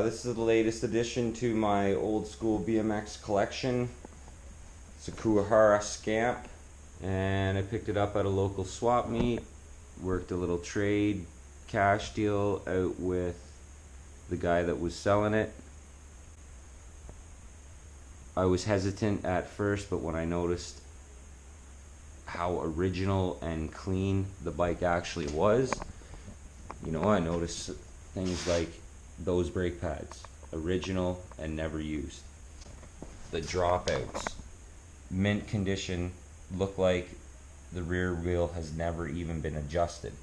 This is the latest addition to my old school BMX collection. It's a Kuwahara Scamp, and I picked it up at a local swap meet. Worked a little trade cash deal out with the guy that was selling it. I was hesitant at first, but when I noticed how original and clean the bike actually was, I noticed things like those brake pads, original and never used. The dropouts, mint condition, look like the rear wheel has never even been adjusted.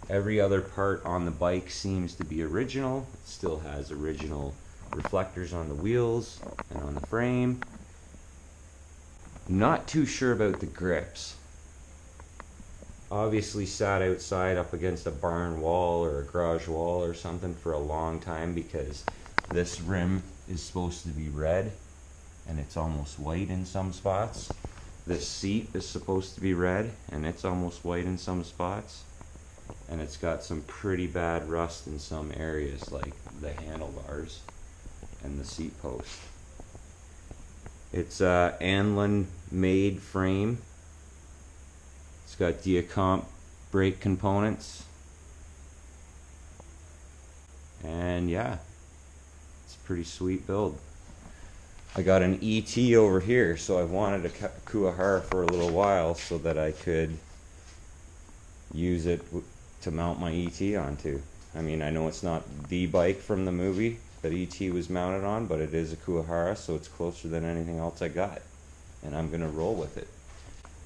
Every other part on the bike seems to be original. It still has original reflectors on the wheels and on the frame. Not too sure about the grips. Obviously sat outside up against a barn wall or a garage wall or something for a long time, because this rim is supposed to be red and it's almost white in some spots. This seat is supposed to be red and it's almost white in some spots. And it's got some pretty bad rust in some areas, like the handlebars and the seat post. It's a Anlin made frame. It's got Diacomp brake components. And yeah, it's a pretty sweet build. I got an ET over here, so I wanted a Kuwahara for a little while so that I could use it to mount my ET onto. I mean, I know it's not the bike from the movie that ET was mounted on, but it is a Kuwahara, so it's closer than anything else I got. And I'm gonna roll with it.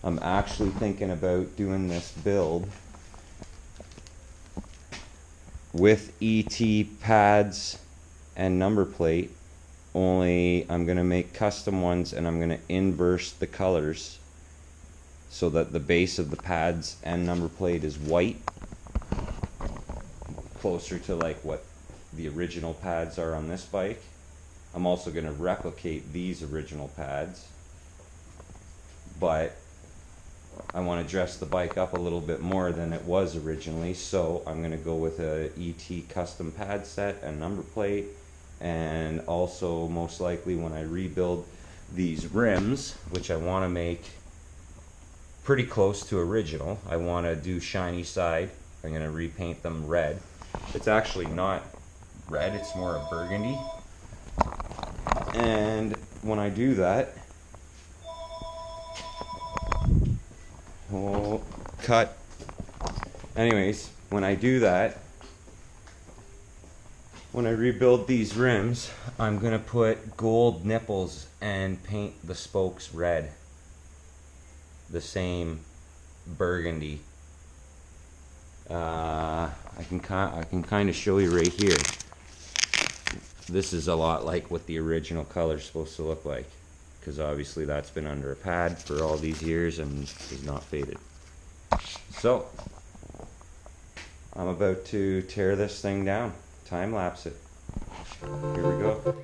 I'm actually thinking about doing this build with ET pads and number plate, only I'm gonna make custom ones and I'm gonna inverse the colors so that the base of the pads and number plate is white, closer to like what the original pads are on this bike. I'm also gonna replicate these original pads, but I want to dress the bike up a little bit more than it was originally, so I'm going to go with a ET custom pad set and number plate. And also, most likely, when I rebuild these rims, which I want to make pretty close to original, I want to do shiny side. I'm going to repaint them red. It's actually not red, it's more a burgundy. And when I do that, oh, cut. Anyways, when I do that, when I rebuild these rims, I'm gonna put gold nipples and paint the spokes red, the same burgundy. I can kind of show you right here. This is a lot like what the original color is supposed to look like, because obviously that's been under a pad for all these years and is not faded. So I'm about to tear this thing down, time lapse it. Here we go.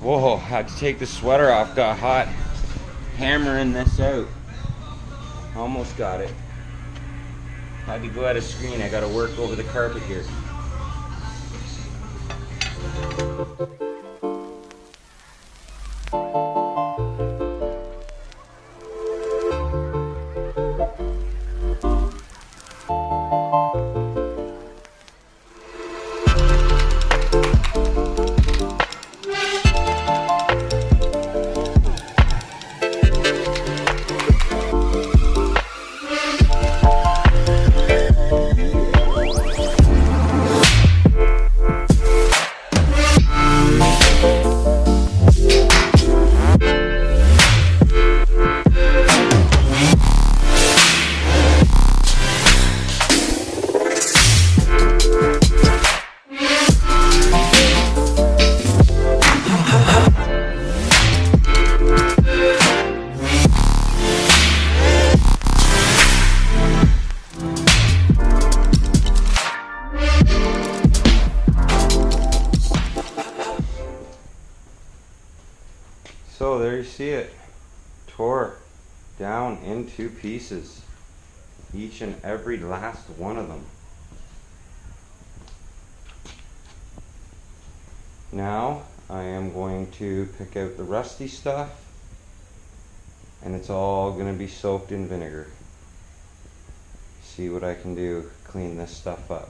Whoa, had to take the sweater off, got hot. Hammering this out. Almost got it. Had to go out of screen, I gotta work over the carpet here. So there you see it, tore down into pieces, each and every last one of them. Now I am going to pick out the rusty stuff, and it's all going to be soaked in vinegar. See what I can do, clean this stuff up.